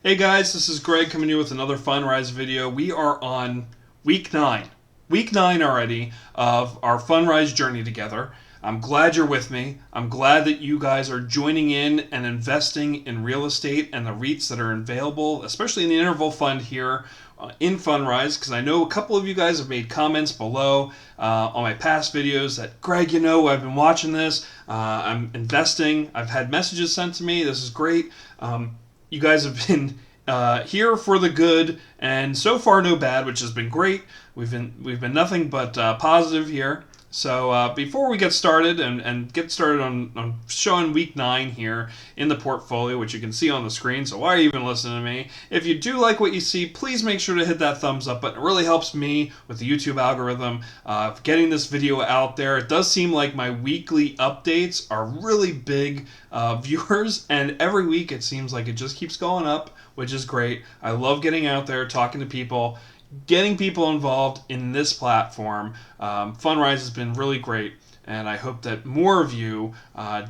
Hey guys, this is Greg coming to you with another Fundrise video. We are on week 9. Week 9 already of our Fundrise journey together. I'm glad you're with me. I'm glad that you guys are joining in and investing in real estate and the REITs that are available, especially in the interval fund here in Fundrise, because I know a couple of you guys have made comments below on my past videos that, Greg, I've been watching this. I'm investing. I've had messages sent to me. This is great. You guys have been here for the good, and so far no bad, which has been great. We've been nothing but positive here. So before we get started and get started on showing week 9 here in the portfolio, which you can see on the screen, so why are you even listening to me? If you do like what you see, please make sure to hit that thumbs up button. It really helps me with the YouTube algorithm of getting this video out there. It does seem like my weekly updates are really big viewers, and every week it seems like it just keeps going up, which is great. I love getting out there, talking to people, getting people involved in this platform. Fundrise has been really great, and I hope that more of you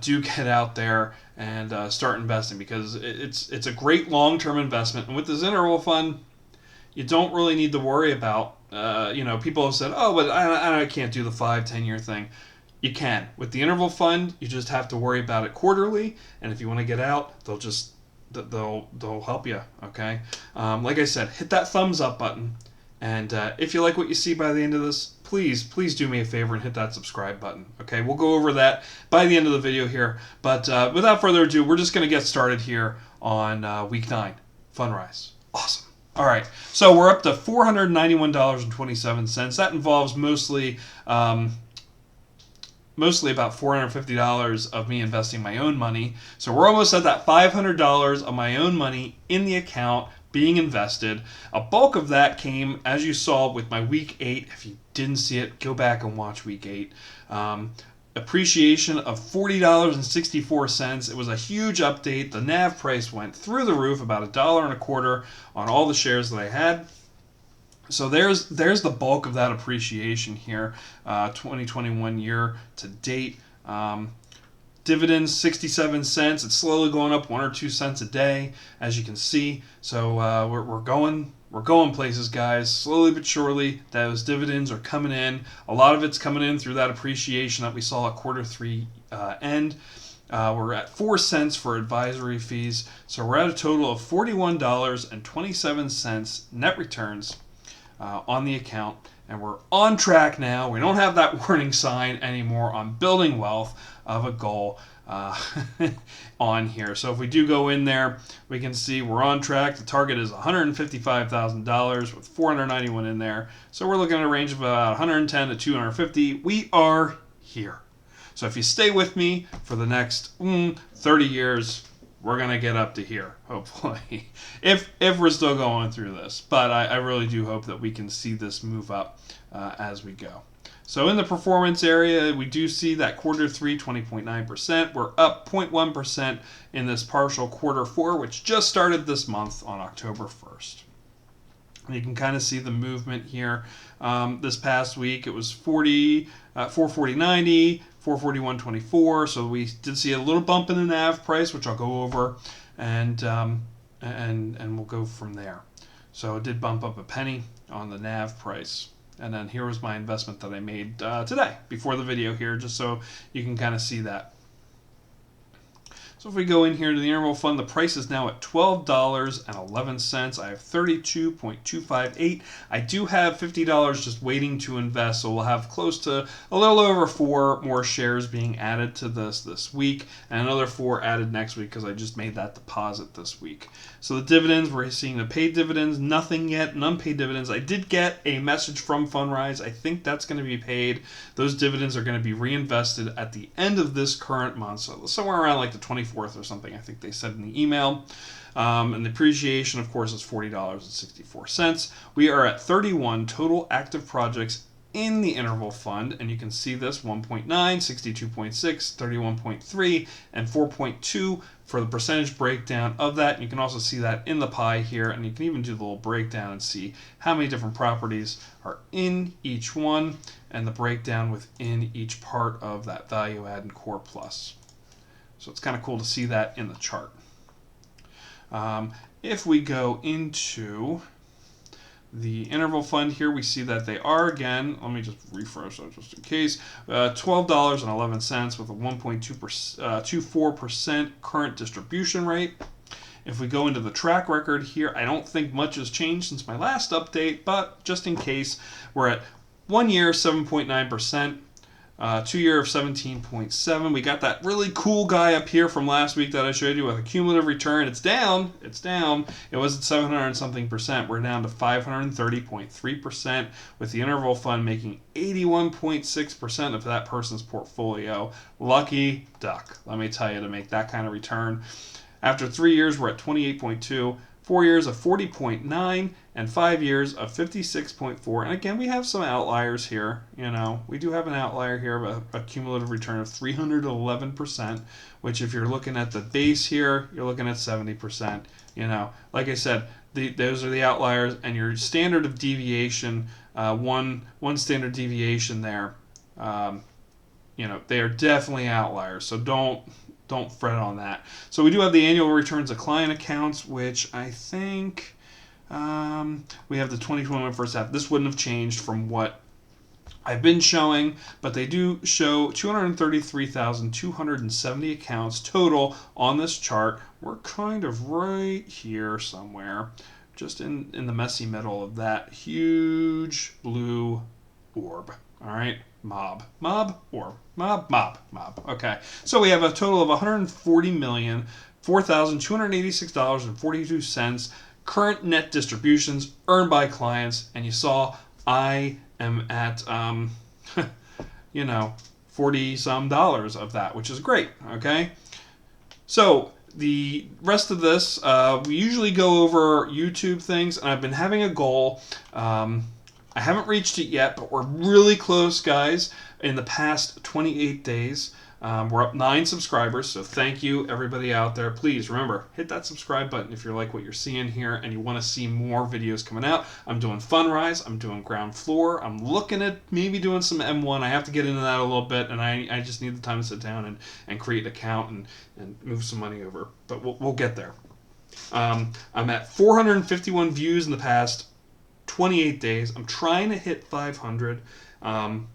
do get out there and start investing, because it's a great long-term investment. And with this interval fund, you don't really need to worry about, people have said, oh, but I can't do the 5-10 year thing. You can. With the interval fund, you just have to worry about it quarterly, and if you want to get out, they'll help you, okay? Like I said, hit that thumbs up button, and if you like what you see by the end of this, please do me a favor and hit that subscribe button, okay? We'll go over that by the end of the video here, but without further ado, we're just going to get started here on week 9, Fundrise. Awesome. All right, so we're up to $491.27. That involves mostly about $450 of me investing my own money. So we're almost at that $500 of my own money in the account being invested. A bulk of that came, as you saw, with my week 8. If you didn't see it, go back and watch week 8. Appreciation of $40.64. It was a huge update. The NAV price went through the roof, about $1.25 on all the shares that I had. So there's the bulk of that appreciation here, 2021 year to date. Dividends 67 cents. It's slowly going up 1 or 2 cents a day, as you can see. So we're going places, guys. Slowly but surely, those dividends are coming in. A lot of it's coming in through that appreciation that we saw at Q3 end. We're at 4 cents for advisory fees. So we're at a total of $41.27 net returns on the account, and we're on track now. We don't have that warning sign anymore on building wealth of a goal on here. So if we do go in there, we can see we're on track. The target is $155,000 with 491 in there. So we're looking at a range of about 110 to 250. We are here. So if you stay with me for the next 30 years, we're going to get up to here, hopefully, if we're still going through this. But I really do hope that we can see this move up as we go. So in the performance area, we do see that Q3, 20.9%. We're up 0.1% in this partial Q4, which just started this month on October 1st. And you can kind of see the movement here. This past week, it was 440.90, 441.24. So we did see a little bump in the NAV price, which I'll go over, and we'll go from there. So it did bump up a penny on the NAV price. And then here was my investment that I made today before the video here, just so you can kind of see that. So if we go in here to the interval fund, the price is now at $12.11. I have 32.258. I do have $50 just waiting to invest, so we'll have close to a little over 4 more shares being added to this week, and another 4 added next week because I just made that deposit this week. So the dividends, we're seeing the paid dividends, nothing yet, and unpaid dividends. I did get a message from Fundrise. I think that's going to be paid. Those dividends are going to be reinvested at the end of this current month, so somewhere around like the 24th or something, I think they said in the email. And the appreciation, of course, is $40.64. We are at 31 total active projects in the interval fund, and you can see this 1.9, 62.6, 31.3, and 4.2 for the percentage breakdown of that. And you can also see that in the pie here, and you can even do the little breakdown and see how many different properties are in each one and the breakdown within each part of that value add and core plus. So it's kind of cool to see that in the chart. If we go into the interval fund here, we see that they are, again, let me just refresh that just in case, $12.11 with a 1.24% current distribution rate. If we go into the track record here, I don't think much has changed since my last update, but just in case, we're at 1 year, 7.9%. 2 year of 17.7. We got that really cool guy up here from last week that I showed you with a cumulative return. It's down. It's down. It was at 700 and something percent. We're down to 530.3% with the interval fund making 81.6% of that person's portfolio. Lucky duck, let me tell you, to make that kind of return. After 3 years, we're at 28.2. 4 years of 40.9, and 5 years of 56.4. And again, we have some outliers here. You know, we do have an outlier here of a cumulative return of 311%, which if you're looking at the base here, you're looking at 70%. You know, like I said, those are the outliers, and your standard of deviation, one standard deviation there, you know, they are definitely outliers. So don't fret on that. So we do have the annual returns of client accounts, which I think we have the 2021 first half. This wouldn't have changed from what I've been showing, but they do show 233,270 accounts total on this chart. We're kind of right here somewhere, just in the messy middle of that huge blue orb. All right. Mob. Okay. So we have a total of $140,004,286.42 current net distributions earned by clients. And you saw I am at, you know, $40-some of that, which is great. Okay. So the rest of this, we usually go over YouTube things, and I've been having a goal. I haven't reached it yet, but we're really close, guys. In the past 28 days, we're up 9 subscribers, so thank you, everybody out there. Please, remember, hit that subscribe button if you like what you're seeing here and you want to see more videos coming out. I'm doing Fundrise, I'm doing Ground Floor, I'm looking at maybe doing some M1. I have to get into that a little bit, and I just need the time to sit down and create an account and move some money over, but we'll get there. I'm at 451 views in the past 28 days. I'm trying to hit 500, and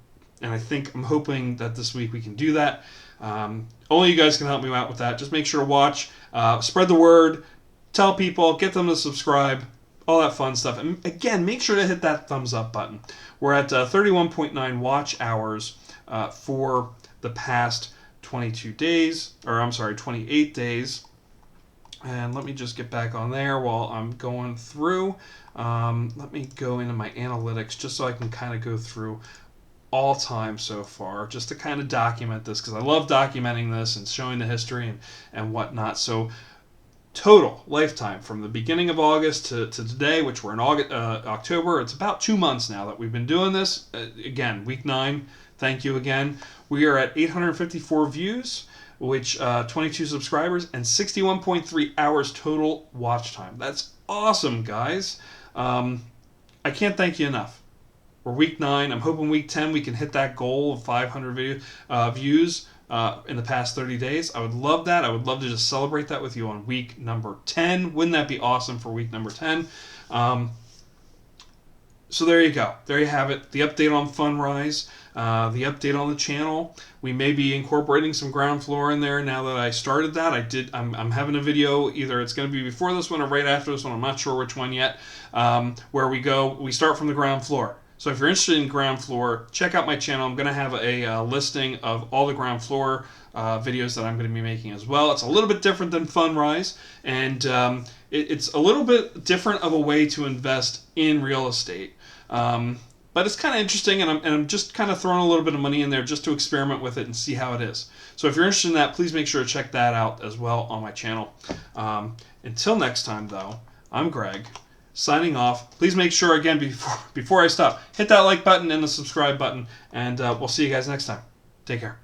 I'm hoping that this week we can do that. Only you guys can help me out with that. Just make sure to watch, spread the word, tell people, get them to subscribe, all that fun stuff. And again, make sure to hit that thumbs up button. We're at 31.9 watch hours for the past 28 days. And let me just get back on there while I'm going through. Let me go into my analytics just so I can kind of go through all time so far, just to kind of document this, because I love documenting this and showing the history and whatnot. So total lifetime from the beginning of August to today, which we're in October, it's about 2 months now that we've been doing this. Again, week 9, thank you again. We are at 854 views, which 22 subscribers, and 61.3 hours total watch time. That's awesome, guys. I can't thank you enough. We're week 9. I'm hoping week 10 we can hit that goal of 500 views in the past 30 days. I would love that. I would love to just celebrate that with you on week number 10. Wouldn't that be awesome for week number 10? So there you go. There you have it. The update on Fundrise, the update on the channel. We may be incorporating some Ground Floor in there now that I started that. I'm having a video, either it's going to be before this one or right after this one. I'm not sure which one yet, where we start from the Ground Floor. So if you're interested in Ground Floor, check out my channel. I'm going to have a listing of all the Ground Floor videos that I'm going to be making as well. It's a little bit different than Fundrise, and it's a little bit different of a way to invest in real estate. But it's kind of interesting, and I'm just kind of throwing a little bit of money in there just to experiment with it and see how it is. So if you're interested in that, please make sure to check that out as well on my channel. Until next time, though, I'm Greg, signing off. Please make sure, again, before I stop, hit that like button and the subscribe button, and we'll see you guys next time. Take care.